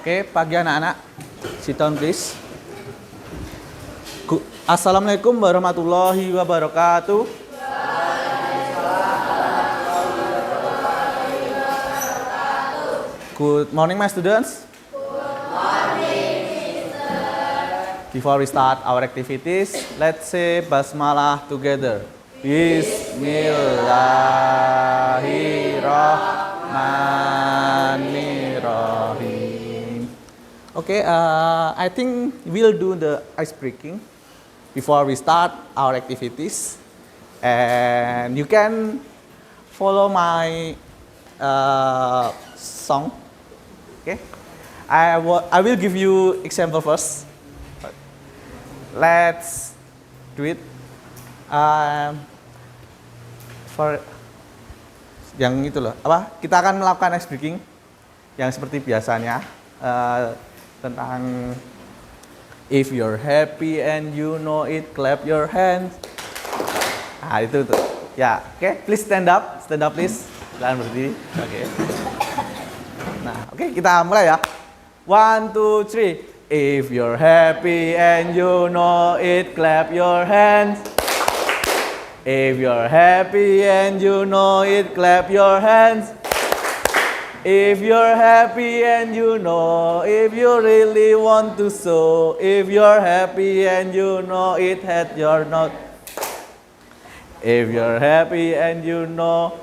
Oke, pagi anak-anak. Sit down please. Assalamualaikum warahmatullahi wabarakatuh. Good morning, my students. Before we start our activities, let's say basmalah together. Bismillahirrahmanirrahim. Okay, I think we'll do the ice breaking before we start our activities, and you can follow my song. Okay, I will give you example first. Let's do it. For yang itu loh, apa? Kita akan melakukan ice breaking yang seperti biasanya tentang if you're happy and you know it, clap your hands. Nah itu tuh. Ya, oke. Please stand up please. Jangan berdiri. Oke. Nah, oke, kita mulai ya. 1, 2, 3. If you're happy and you know it, clap your hands. If you're happy and you know it, clap your hands. If you're happy and you know, if you really want to show, if you're happy and you know it, hit your note. If you're happy and you know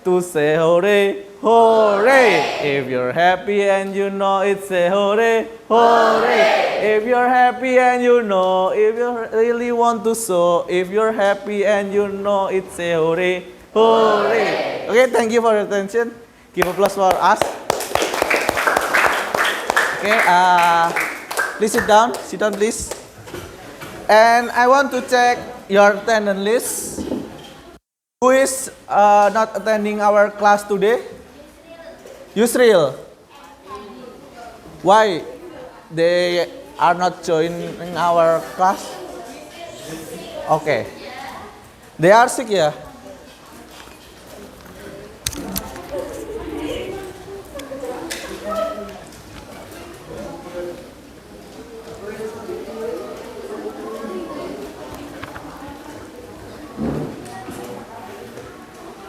to say hooray, hooray. If you're happy and you know it, say hooray, hooray. If you're happy and you know, if you really want to show, if you're happy and you know it, say hooray, hooray. Okay, thank you for your attention. Give applause for us. Okay, please sit down please. And I want to check your attendance list. Who is not attending our class today? Yusril. Why they are not joining our class? Okay. They are sick ya?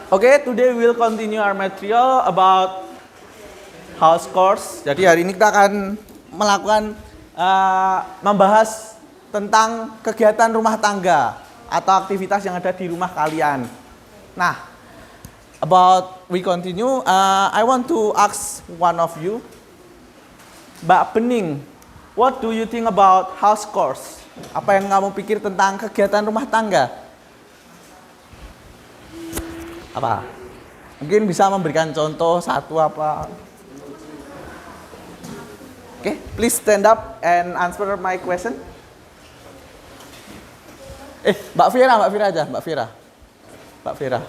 Okay, today we will continue our material about house chores. Jadi hari ini kita akan melakukan membahas tentang kegiatan rumah tangga atau aktivitas yang ada di rumah kalian. Nah, we continue. I want to ask one of you, Mbak Bening, what do you think about house chores? Apa yang kamu pikir tentang kegiatan rumah tangga? Apa? Mungkin bisa memberikan contoh satu apa? Okay, please stand up and answer my question. Mbak Fira aja, Mbak Fira.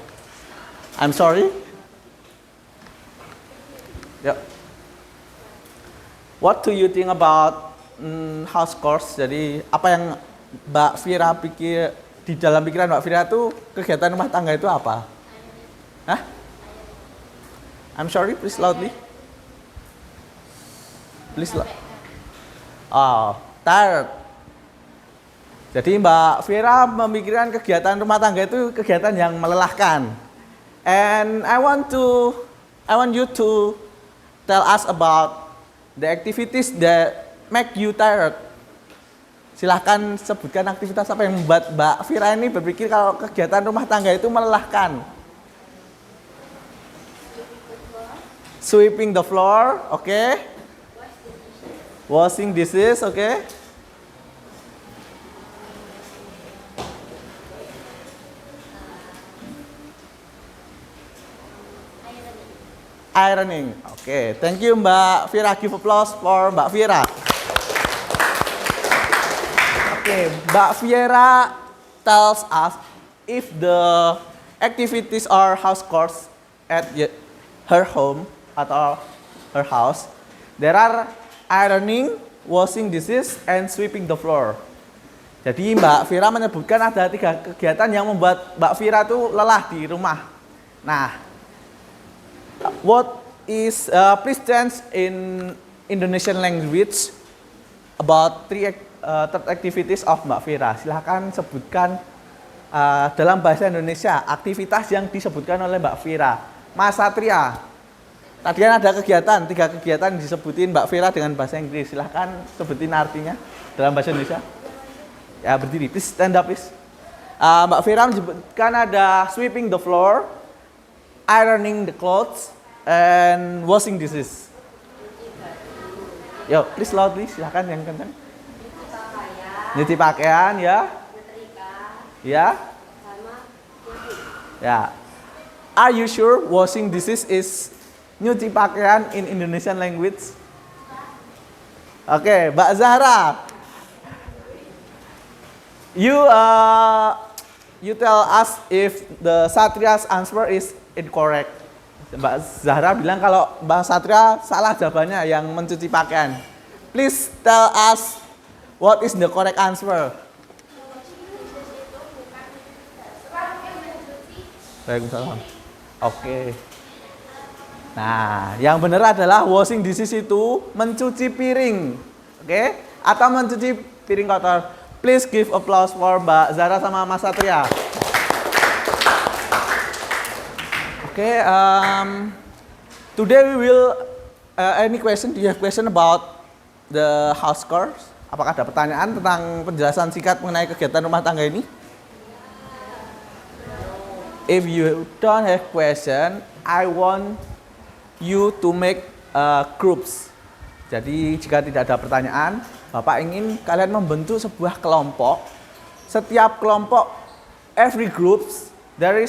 I'm sorry. Yep. What do you think about house chores? Jadi apa yang Mbak Fira pikir di dalam pikiran Mbak Fira itu kegiatan rumah tangga itu apa? Hah? I'm sorry, please loudly. Please loud. Oh, tired. Jadi Mbak Fira memikirkan kegiatan rumah tangga itu kegiatan yang melelahkan. And I want you to tell us about the activities that make you tired. Silahkan sebutkan aktivitas apa yang membuat Mbak Fira ini berpikir kalau kegiatan rumah tangga itu melelahkan. Sweeping the floor, okay. Washing dishes, okay. Ironing, okay. Thank you Mbak Fira. Give applause for Mbak Fira. Okay, Mbak Fira tells us if the activities or house chores at her home atau her house, there are ironing, washing dishes, and sweeping the floor. Jadi Mbak Fira menyebutkan ada 3 kegiatan yang membuat Mbak Fira tuh lelah di rumah. Nah, what is please change in Indonesian language about third activities of Mbak Vira. Silahkan sebutkan dalam bahasa Indonesia aktivitas yang disebutkan oleh Mbak Vira. Mas Satria, tadi kan ada kegiatan, 3 kegiatan disebutin Mbak Vira dengan bahasa Inggris. Silahkan sebutin artinya dalam bahasa Indonesia. Ya, berdiri, please stand up, please. Mbak Vira menyebutkan ada sweeping the floor, ironing the clothes, and washing dishes. Yo, please loudly, silahkan yang kencang. Nyuci pakaian, ya. Ya. Ya. Are you sure washing dishes is nyuci pakaian in Indonesian language? Oke, Mbak Zahra. You tell us if the Satria's answer is incorrect. Mbak Zahra bilang kalau Mbak Satria salah jawabannya yang mencuci pakaian. Please tell us what is the correct answer. Waalaikumsalam. Oke. Nah, yang benar adalah washing dishes itu mencuci piring. Oke? Atau mencuci piring kotor. Please give applause for Mbak Zahra sama Mas Satria. Okay, today we will, any question, do you have question about the house chores? Apakah ada pertanyaan tentang penjelasan singkat mengenai kegiatan rumah tangga ini? If you don't have question, I want you to make groups. Jadi jika tidak ada pertanyaan, Bapak ingin kalian membentuk sebuah kelompok. Setiap kelompok, every groups, there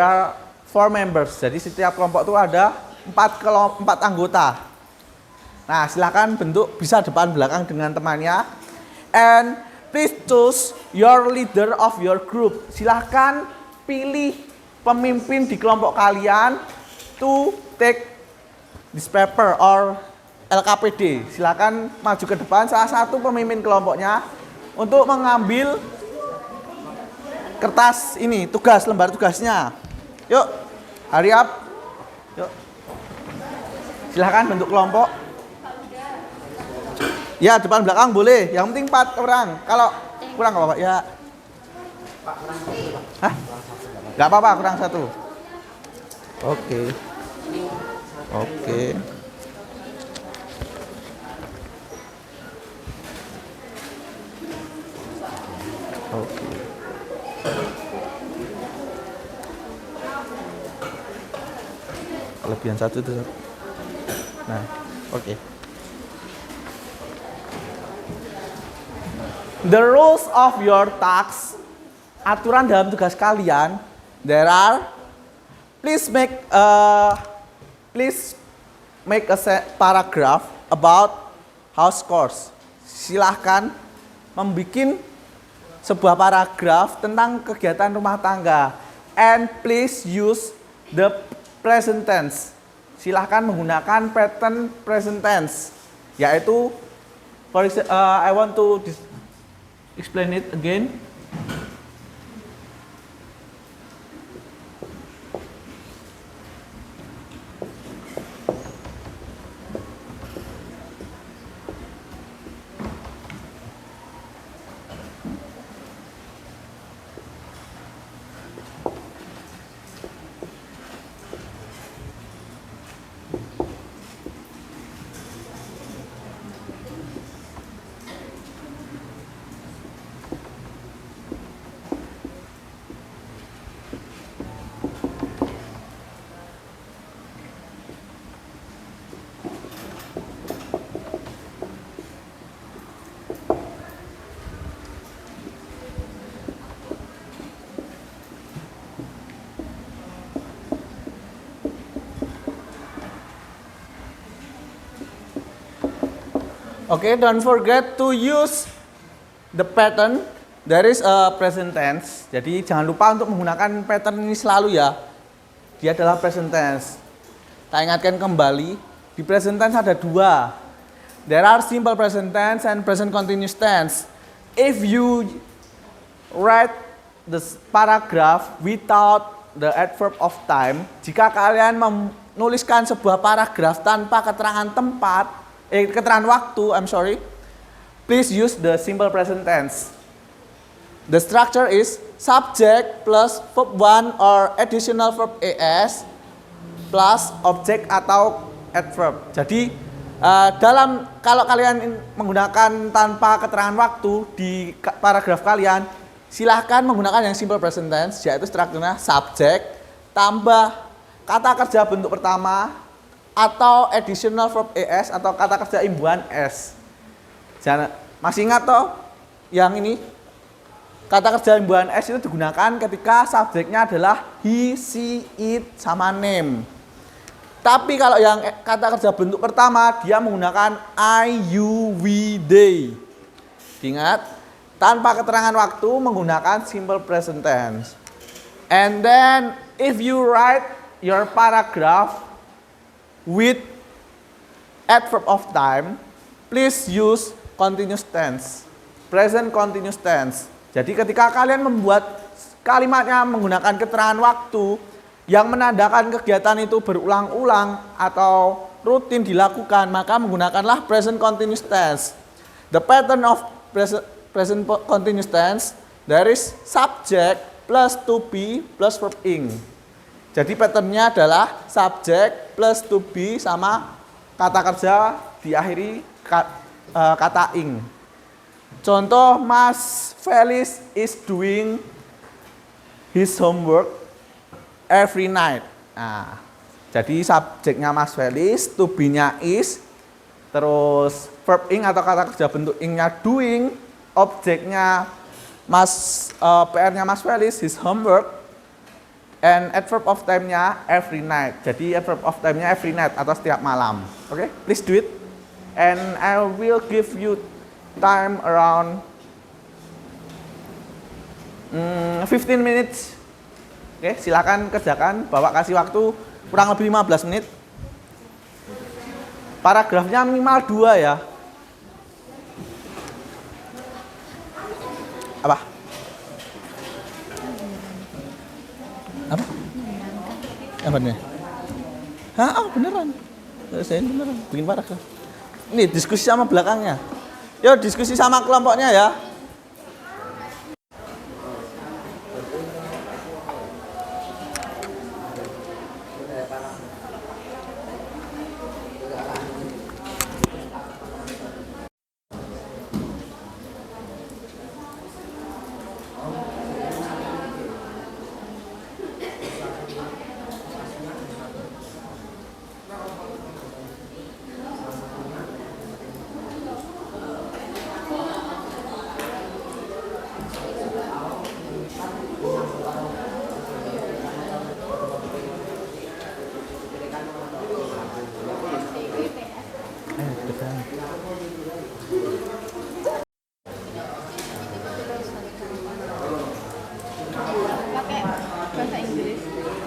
are 4 members. Jadi setiap kelompok itu ada 4 anggota. Nah, silakan bentuk bisa depan belakang dengan temannya. And please choose your leader of your group. Silakan pilih pemimpin di kelompok kalian to take this paper or LKPD. Silakan maju ke depan salah satu pemimpin kelompoknya untuk mengambil kertas ini, lembar tugasnya. Yuk, hurry up. Yuk. Silahkan bentuk kelompok. Ya, depan belakang boleh. Yang penting 4 orang. Kalau kurang nggak apa-apa. Ya. Hah? Nggak apa-apa, kurang 1. Oke. Oke. Oke. Kelebihan 1 itu. Nah, oke. The rules of your task, aturan dalam tugas kalian, there are, please make a paragraph about house chores. Silahkan membuat sebuah paragraf tentang kegiatan rumah tangga. And please use the present tense. Silahkan menggunakan pattern present tense, yaitu I want to explain it again. Okay, don't forget to use the pattern. There is a present tense. Jadi jangan lupa untuk menggunakan pattern ini selalu ya. Dia adalah present tense. Kita ingatkan kembali, di present tense ada 2. There are simple present tense and present continuous tense. If you write this paragraph without the adverb of time, jika kalian menuliskan sebuah paragraf tanpa keterangan tempat, keterangan waktu, please use the simple present tense. The structure is subject plus verb 1 or additional verb es plus object atau adverb. Jadi kalau kalian menggunakan tanpa keterangan waktu di paragraf kalian, silahkan menggunakan yang simple present tense, yaitu strukturnya subject tambah kata kerja bentuk pertama atau additional verb es atau kata kerja imbuhan s. Jangan, masih ingat toh yang ini? Kata kerja imbuhan s itu digunakan ketika subjeknya adalah he, she, it, sama name. Tapi kalau yang kata kerja bentuk pertama, dia menggunakan I, you, we, they. Ingat, tanpa keterangan waktu menggunakan simple present tense. And then if you write your paragraph with adverb of time, please use continuous tense, present continuous tense. Jadi ketika kalian membuat kalimatnya menggunakan keterangan waktu yang menandakan kegiatan itu berulang-ulang atau rutin dilakukan, maka menggunakanlah present continuous tense. The pattern of present continuous tense, there is subject plus to be plus verb ing. Jadi patternnya adalah subject plus to be sama kata kerja diakhiri kata ing. Contoh, Mas Felis is doing his homework every night. Nah, jadi subjeknya Mas Felis, to be-nya is, terus verb ing atau kata kerja bentuk ing-nya doing, objeknya PR-nya Mas Felis, his homework, and adverb of time-nya every night. Jadi adverb of time-nya every night atau setiap malam. Oke, please do it. And I will give you time around 15 minutes. Oke, silakan kerjakan, bawa kasih waktu kurang lebih 15 menit. Paragrafnya minimal 2 ya. Apa? Apa? Apa nih? Hah, oh, beneran. Saya beneran bikin paragraf. Ini diskusi sama belakangnya. Yuk diskusi sama kelompoknya ya.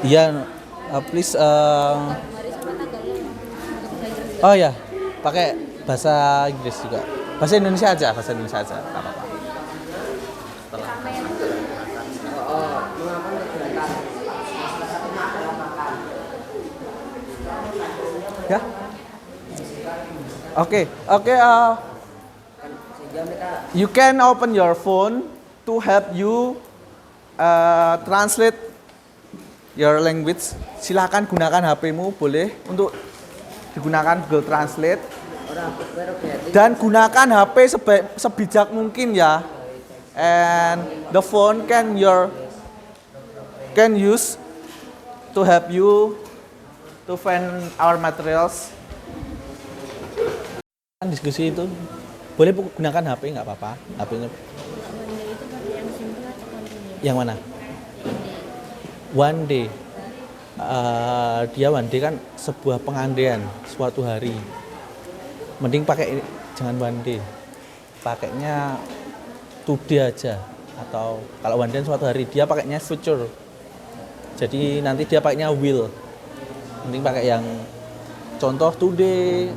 Iya, please. Oh ya, pakai bahasa Inggris juga. Bahasa Indonesia aja, nggak apa-apa. Ya. Oke. You can open your phone to help you translate your language. Silakan gunakan HP-mu, boleh untuk digunakan Google Translate. Dan gunakan HP sebijak mungkin ya. And the phone can use to help you to find our materials. Diskusi itu boleh gunakan HP, nggak apa-apa. HP-nya. Yang mana? One day. Dia one day kan sebuah pengandaian suatu hari. Mending pakai ini, jangan one day. Pakainya today aja, atau kalau one day suatu hari, dia pakainya future. Jadi nanti dia pakainya will. Mending pakai yang contoh today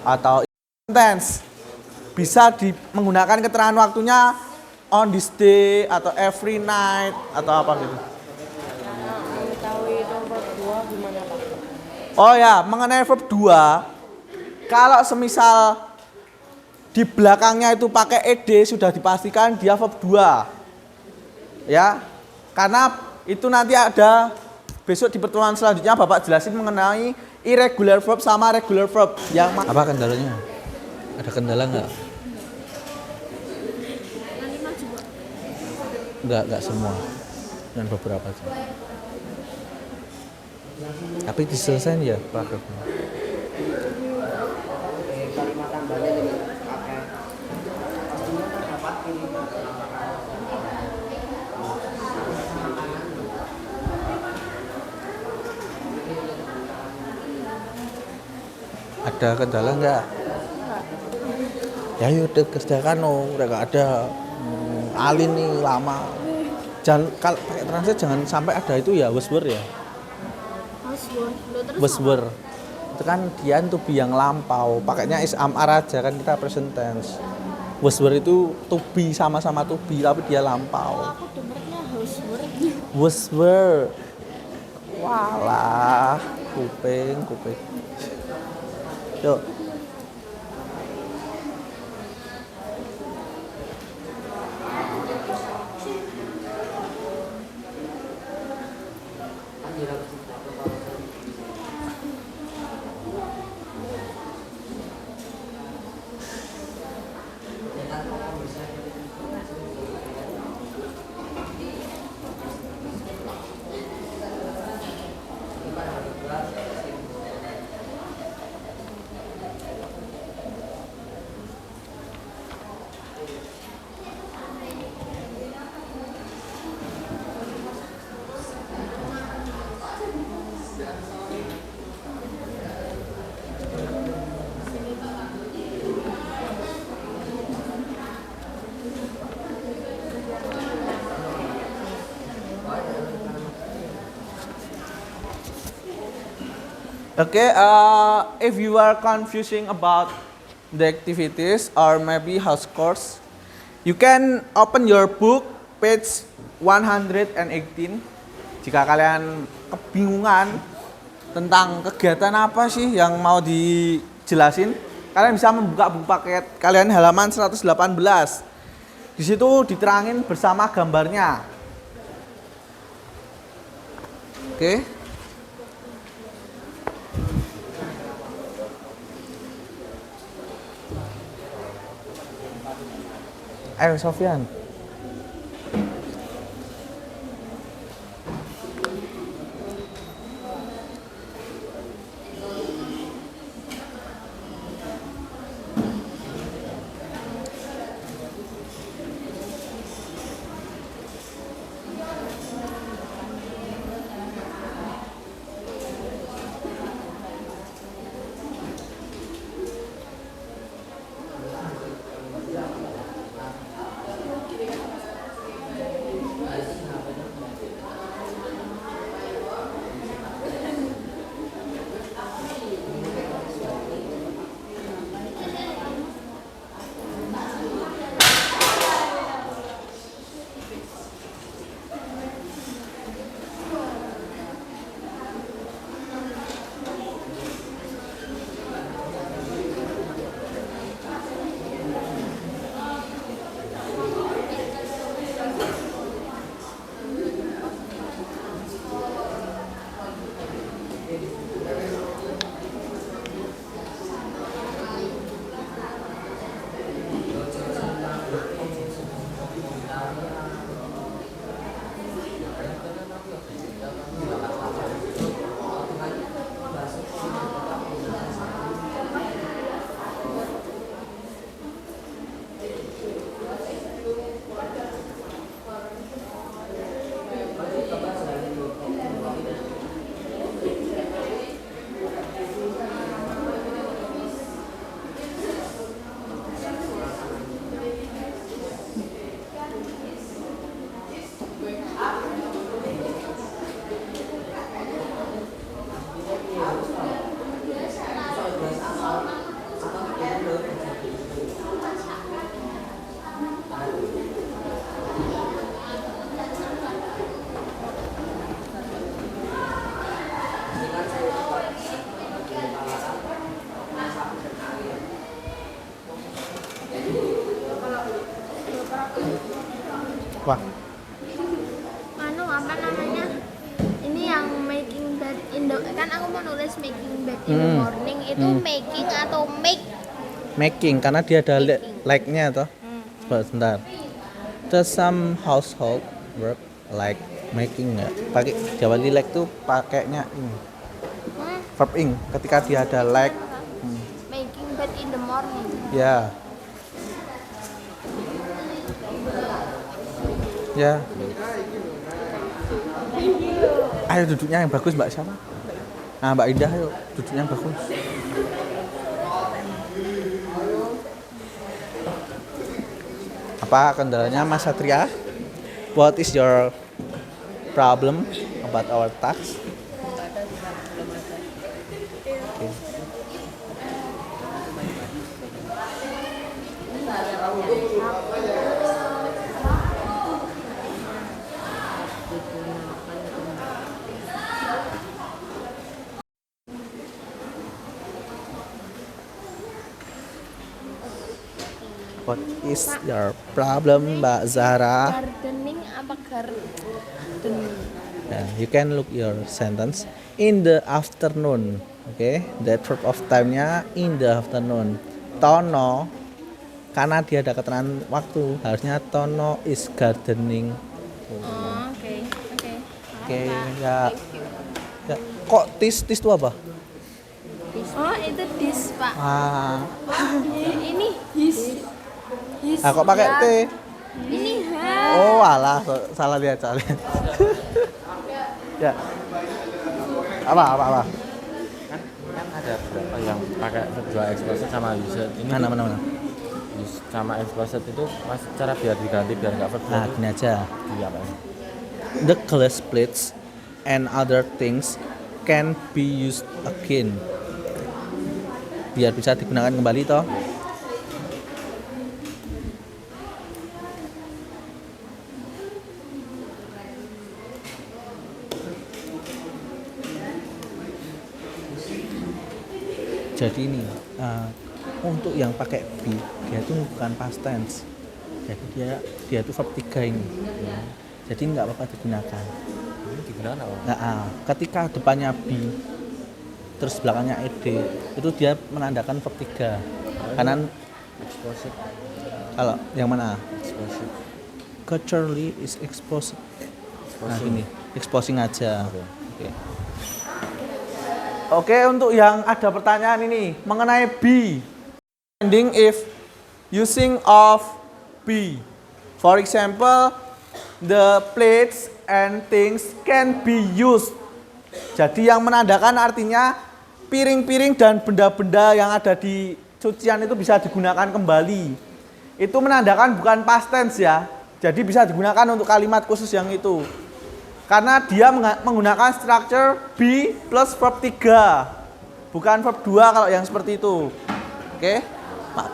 atau intense. Bisa menggunakan keterangan waktunya on this day atau every night atau apa gitu. gimana Pak? Oh ya, mengenai verb 2, kalau semisal di belakangnya itu pakai ed sudah dipastikan dia verb 2. Ya. Karena itu nanti ada besok di pertemuan selanjutnya Bapak jelasin mengenai irregular verb sama regular verb yang apa kendalanya? Ada kendala nggak? Enggak semua. Dan beberapa aja. Tapi diselesain ya paragrafnya. Ada kendala nggak? Ya yaudah kerjakan udah nggak ada. Alin nih lama. Jangan kalau pakai translate jangan sampai ada itu ya word ya. Word. Itu kan dia to be yang lampau. Pakainya is am are aja kan kita present tense. Word itu to be sama-sama to be tapi dia lampau. Aku dengarnya housework. Word. Walah, kuping. Yuk. Okay, if you are confusing about the activities or maybe house course, you can open your book page 118. Jika kalian kebingungan tentang kegiatan apa sih yang mau dijelasin, kalian bisa membuka buku paket kalian halaman 118. Di situ diterangin bersama gambarnya. Oke. Ayo Sofyan. Wah, Anu apa namanya? Ini yang making bed in the kan aku mau nulis making bed in the morning itu making atau make? making karena dia ada Making. like-nya toh. Sebentar. Does some household work like making nggak? Pakai Jawa like tuh pakainya ini. Verb ing ketika dia ada like. Making bed in the morning. Ya. Ya. Ayo duduknya yang bagus Mbak siapa? Nah Mbak Indah ayo duduknya yang bagus. Apa kendalanya Mas Satria? What is your problem about our task? Okay. What is your problem, Mbak Zahra? Gardening apa gardening? Yeah, you can look your sentence in the afternoon. Okay, that verb of time-nya in the afternoon. Tono, karena dia ada keterangan waktu, harusnya Tono is gardening. Oh, oke. Oke, ya. Ya. Kok tis itu apa? Oh, itu this, Pak. Ah, Ini his. kok pakai T? Ini Oh, alah, salah lihat. Ya. Apa? Kan ada berapa yang pakai dua explicit sama user ini Mana? sama explicit itu mas cara biar diganti biar nggak verb Nah, gini aja. iya Pak. The class plates and other things can be used again. Biar bisa digunakan kembali toh. Jadi ini untuk yang pakai be dia itu bukan past tense. Jadi dia itu verb 3 ini. Jadi nggak apa-apa digunakan. Ini digunakan apa? Nah, ketika depannya be terus belakangnya ed itu dia menandakan verb 3. Kanan Explicit. kalau yang mana? Explicit. Culturally is exposed. Nah gini, exposing aja. Oke. Oke, untuk yang ada pertanyaan ini mengenai be. Ending if using of be. For example, the plates and things can be used. Jadi yang menandakan artinya piring-piring dan benda-benda yang ada di cucian itu bisa digunakan kembali. Itu menandakan bukan past tense ya. Jadi bisa digunakan untuk kalimat khusus yang itu. Karena dia menggunakan structure be plus verb 3. Bukan verb 2 kalau yang seperti itu. Oke? Pak.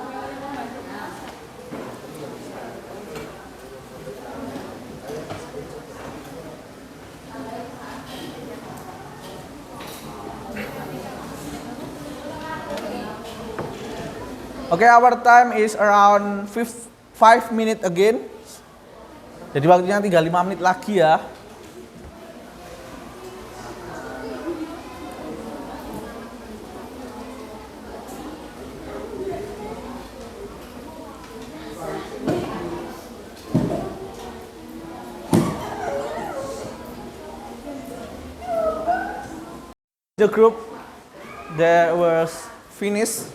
Oke, our time is around 5 minutes again. Jadi waktunya tinggal 5 menit lagi ya. The group that was finished.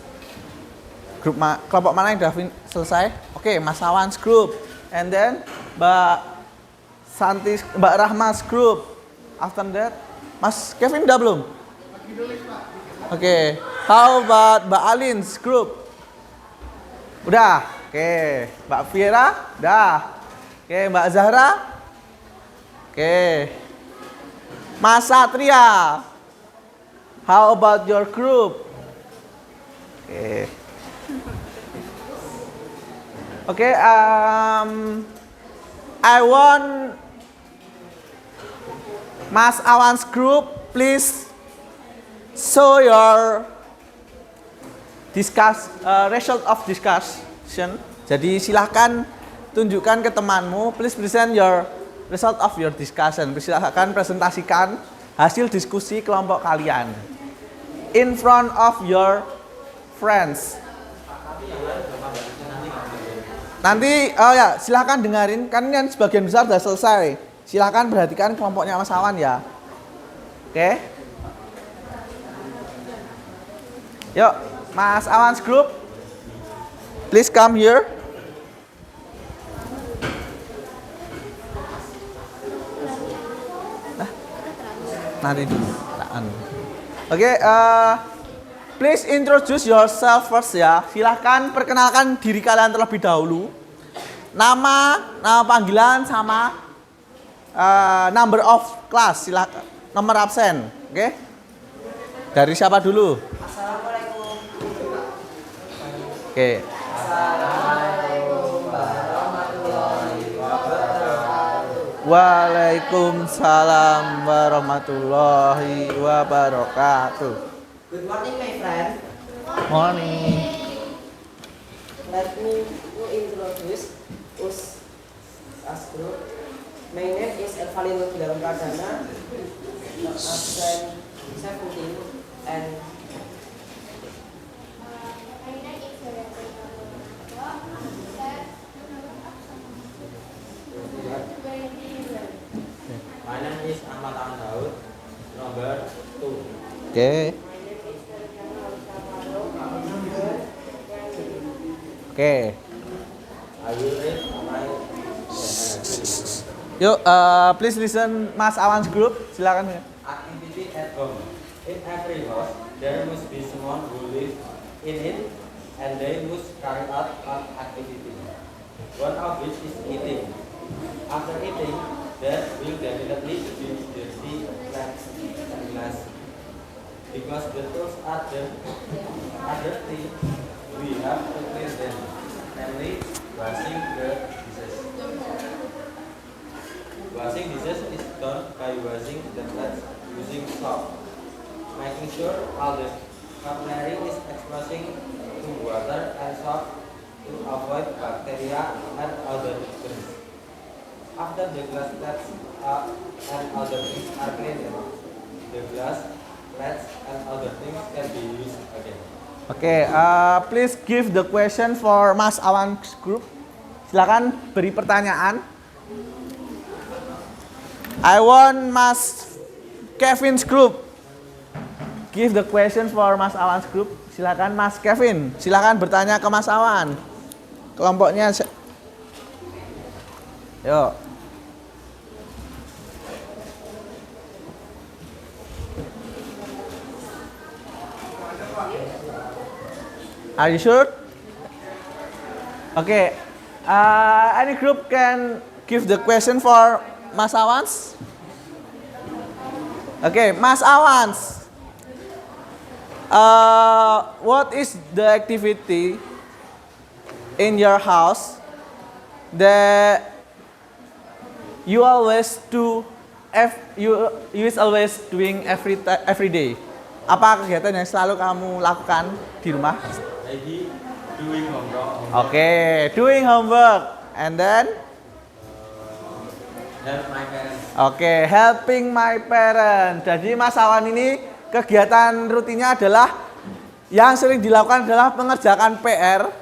Kelompok mana yang sudah selesai? Oke, Mas Awan's group. And then Mbak Santi, Mbak Rahma's group. After that, Mas Kevin udah belum? Oke, how about Mbak Alin's group? Udah. Oke, Mbak Fiera? Udah. Oke, Mbak Zahra? Oke. Mas Satria? How about your group? Oke. Oke, I want Mas Awan's group, please show your result of discussion. Jadi silahkan tunjukkan ke temanmu. Please present your result of your discussion. Silahkan presentasikan hasil diskusi kelompok kalian in front of your friends. Nanti, oh ya, silahkan dengerin. Kan yang sebagian besar sudah selesai. Silahkan perhatikan kelompoknya Mas Awan ya. Oke. Yuk, Mas Awan's group. Please come here. Nanti dulu. Oke, please introduce yourself first ya. Silahkan perkenalkan diri kalian terlebih dahulu. Nama panggilan sama number of class. Silahkan nomor absen. Oke. Dari siapa dulu? Assalamualaikum. Oke. Assalamualaikum warahmatullahi wabarakatuh. Waalaikumsalam warahmatullahi wabarakatuh. Good morning, my friend. Morning. Let me introduce us group. My name is Evalino Gilang Pradana. Absen 17 and My name is Ahmad Daud, number 2. Oke. Oke. I will read my Yuk, please listen Mas Awan's group. Silakan ya. activity at home. In every house, there must be someone who lives in it, and they must carry out an activity. One of which is eating. After eating, there will definitely be dirty plates and glass. Because the tools are dirty, we have to clean them, namely washing the dishes. Washing dishes is done by washing the plates using soap, making sure all the cutlery is exposing to water and soap to avoid bacteria and other germs. After the glass plates and other things are cleaned, the glass plates and other things can be used again. Oke, please give the question for Mas Awan's group. Silakan beri pertanyaan. I want Mas Kevin's group. Give the question for Mas Awan's group. Silakan Mas Kevin. Silakan bertanya ke Mas Awan. Kelompoknya. Yuk. Are you sure? Okay. Any group can give the question for Mas Awans? Okay, Mas Awans. What is the activity in your house that you always do? You is always doing every day. Apa kegiatan yang selalu kamu lakukan di rumah? Maybe doing homework. Okay, doing homework, and then Help my parents. okay, helping my parents. Jadi Mas Awan ini kegiatan rutinnya adalah yang sering dilakukan adalah mengerjakan PR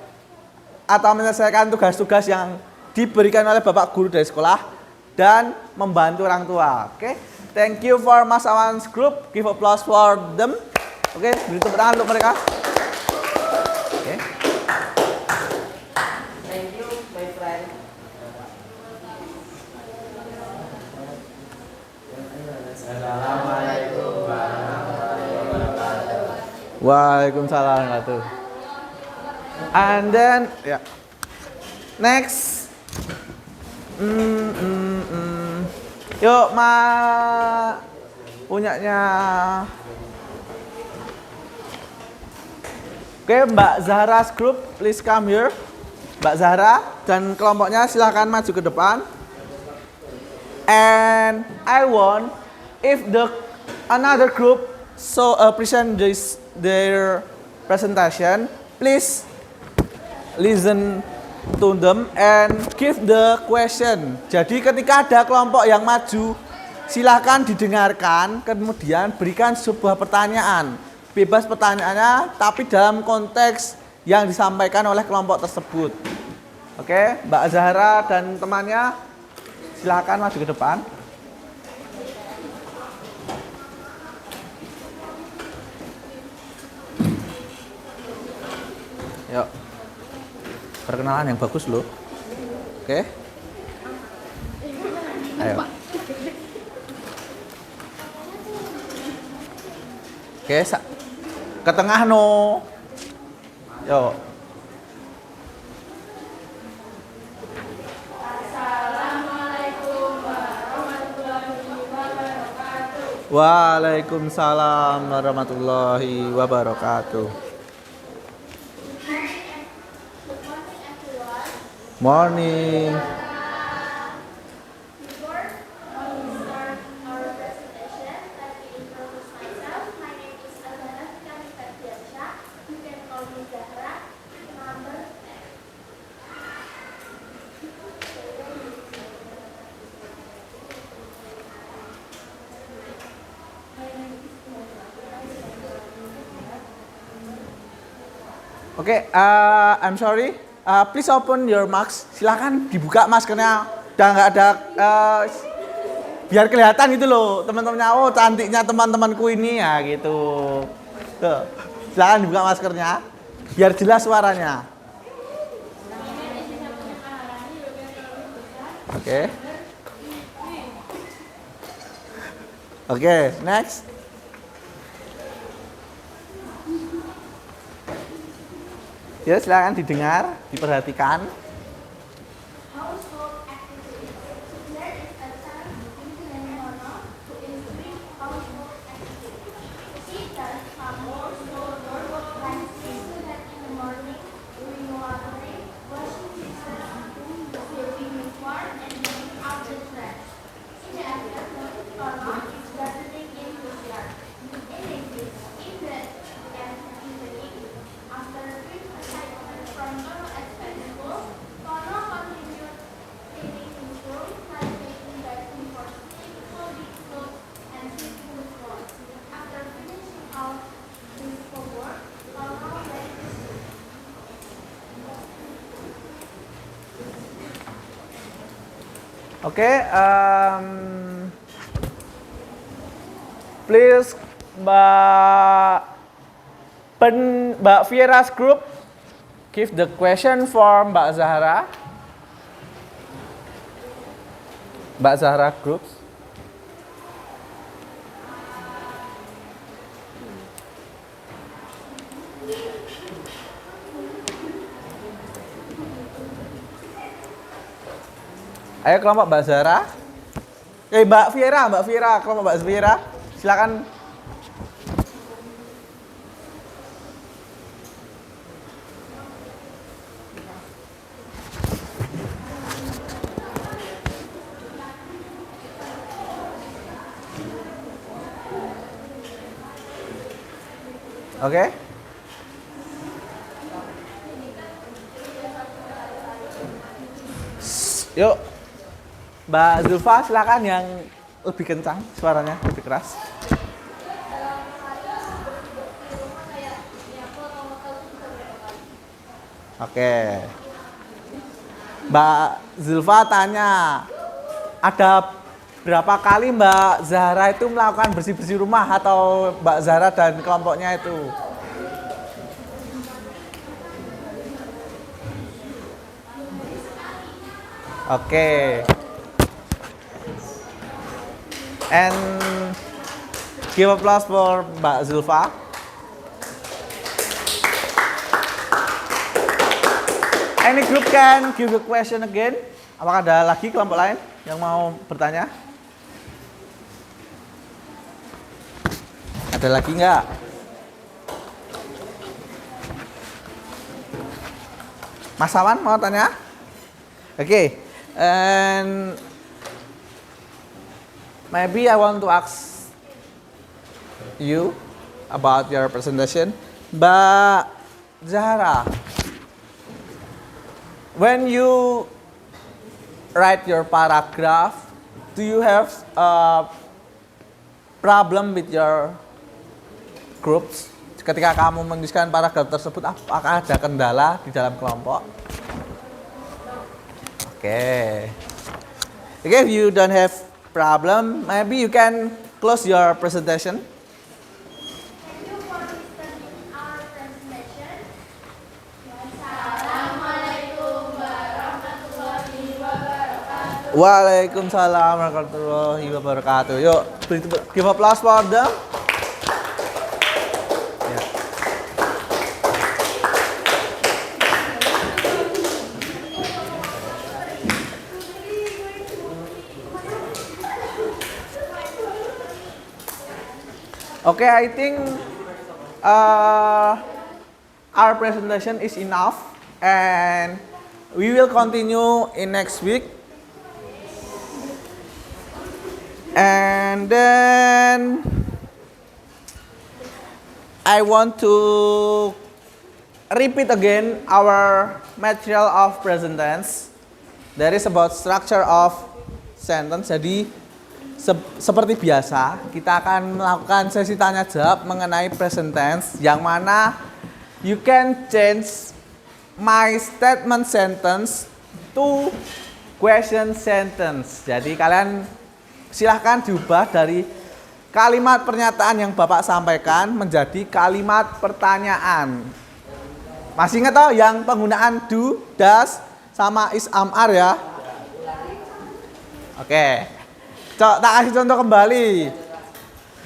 atau menyelesaikan tugas-tugas yang diberikan oleh Bapak Guru dari sekolah dan membantu orang tua. Oke, thank you for Mas Awan's group. Give applause for them. Oke, beri tepuk tangan untuk mereka. Oke. thank you, my friend. Assalamualaikum warahmatullahi wabarakatuh. Waalaikumsalam warahmatullahi. And then, ya. Next. Yuk, punyanya. Oke, Mbak Zahra's group, please come here. Mbak Zahra dan kelompoknya silahkan maju ke depan. And I want if the another group present their presentation. Please listen to them and give the question. Jadi ketika ada kelompok yang maju, silakan didengarkan, kemudian berikan sebuah pertanyaan. Bebas pertanyaannya, tapi dalam konteks yang disampaikan oleh kelompok tersebut. Oke, Mbak Zahra dan temannya, silakan maju ke depan. Yuk, perkenalan yang bagus loh. Oke, ayo. Oke, ke tengah no. Yuk. Waalaikumsalam warahmatullahi wabarakatuh. Morning. Oke, I'm sorry. Please open your mask. Silakan dibuka maskernya. Udah nggak ada, biar kelihatan gitu loh, teman-temannya. Oh, cantiknya teman-temanku ini ya gitu. Tuh, silakan dibuka maskernya, biar jelas suaranya. Oke. Oke, next. Ya, silakan didengar, diperhatikan. Oke, please Mbak Viera's group give the question for Mbak Zahra. Mbak Zahra group. Ayo kelompok Mbak Zahra. Mbak Viera, kelompok Mbak Viera. Silakan. Oke. Yuk. Mbak Zulfa, silakan yang lebih kencang suaranya, lebih keras. Oke. Mbak Zulfa tanya, ada berapa kali Mbak Zahra itu melakukan bersih-bersih rumah atau Mbak Zahra dan kelompoknya itu? Oke. And give applause for Mbak Zulfa. Any group can give a question again? Apakah ada lagi kelompok lain yang mau bertanya? Ada lagi nggak? Mas Awan mau tanya? Okay, and maybe I want to ask you, about your presentation. Mbak Zahra, when you write your paragraph, do you have a problem with your groups? Ketika kamu menuliskan paragraf tersebut, apakah ada kendala di dalam kelompok? Okay. Okay, if you don't have problem, maybe you can close your presentation. Thank you for listening our presentation. Assalamualaikum warahmatullahi wabarakatuh. Waalaikumsalam warahmatullahi wabarakatuh. Yuk, give applause for them. Yeah. Okay, I think our presentation is enough, and we will continue in next week. And then I want to repeat again our material of present tense. That is about structure of sentence. Jadi seperti biasa, kita akan melakukan sesi tanya jawab mengenai present tense, yang mana you can change my statement sentence to question sentence. Jadi kalian silahkan diubah dari kalimat pernyataan yang Bapak sampaikan menjadi kalimat pertanyaan. Masih ingat toh yang penggunaan do, does, sama is, are ya? Oke. Tak kasih contoh kembali.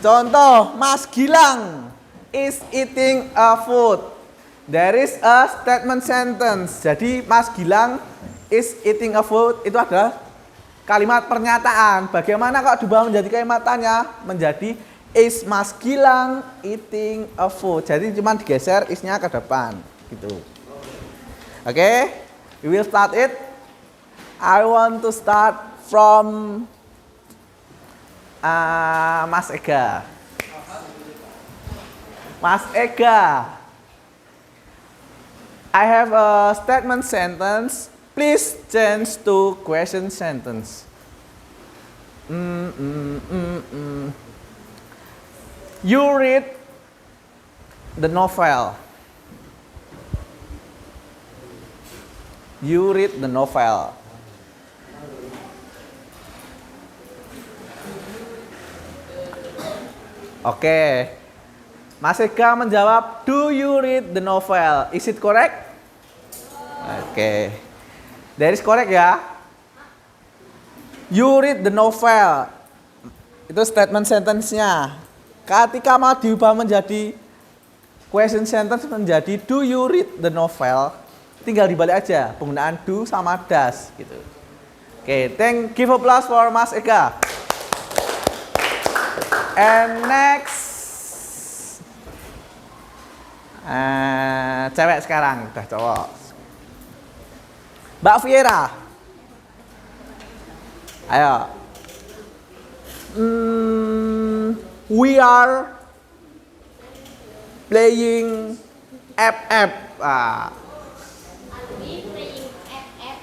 Contoh, Mas Gilang is eating a food. There is a statement sentence. Jadi Mas Gilang is eating a food itu adalah kalimat pernyataan. Bagaimana kok diubah menjadi kalimat tanya? Menjadi is Mas Gilang eating a food. Jadi cuma digeser isnya ke depan gitu. Oke, we will start it. I want to start from Mas Ega. Mas Ega, I have a statement sentence. Please change to question sentence. You read the novel. You read the novel. Oke. Mas Ega menjawab, do you read the novel? Is it correct? Oke. That is correct ya. You read the novel. Itu statement sentence-nya. Ketika mau diubah menjadi question sentence menjadi do you read the novel, tinggal dibalik aja penggunaan do sama does gitu. Oke, give applause for Mas Ega. And next, cewek sekarang, udah cowok. Mbak Viera, ayo. We are playing FF.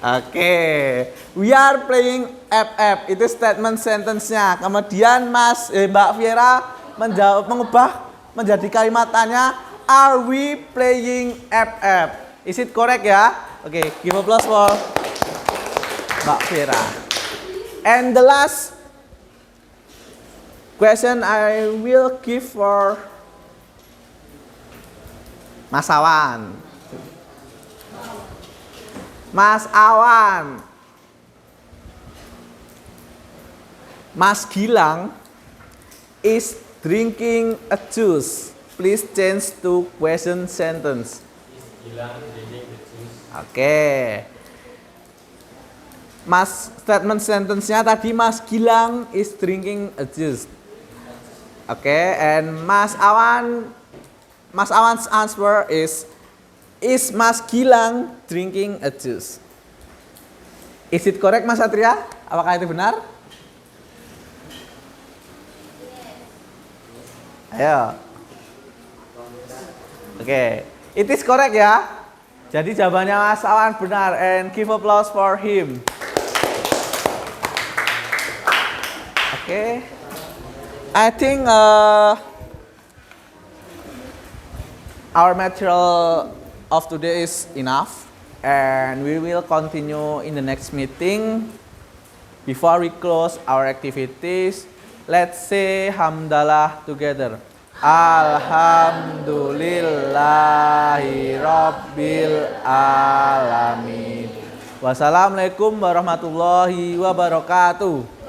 Oke, we are playing FF. Itu statement sentence-nya. Kemudian Mbak Viera mengubah menjadi kalimat tanya, are we playing FF? Is it correct ya? Oke, give applause for Mbak Viera. And the last question I will give for Mas Awan. Mas Awan, Mas Gilang is drinking a juice. Please change to question sentence. Is Gilang drinking the juice? Oke. Mas statement sentence-nya tadi Mas Gilang is drinking a juice. Oke, and Mas Awan's answer is Mas Gilang drinking a juice? Is it correct, Mas Satria? Apakah itu benar? Ayo. Oke, it is correct ya. Jadi jawabannya Mas Awan benar, and give applause for him. Oke, I think our material of today is enough, and we will continue in the next meeting. Before we close our activities, let's say hamdalah together. Alhamdulillahi Rabbil Alamin. Wassalamualaikum warahmatullahi wabarakatuh.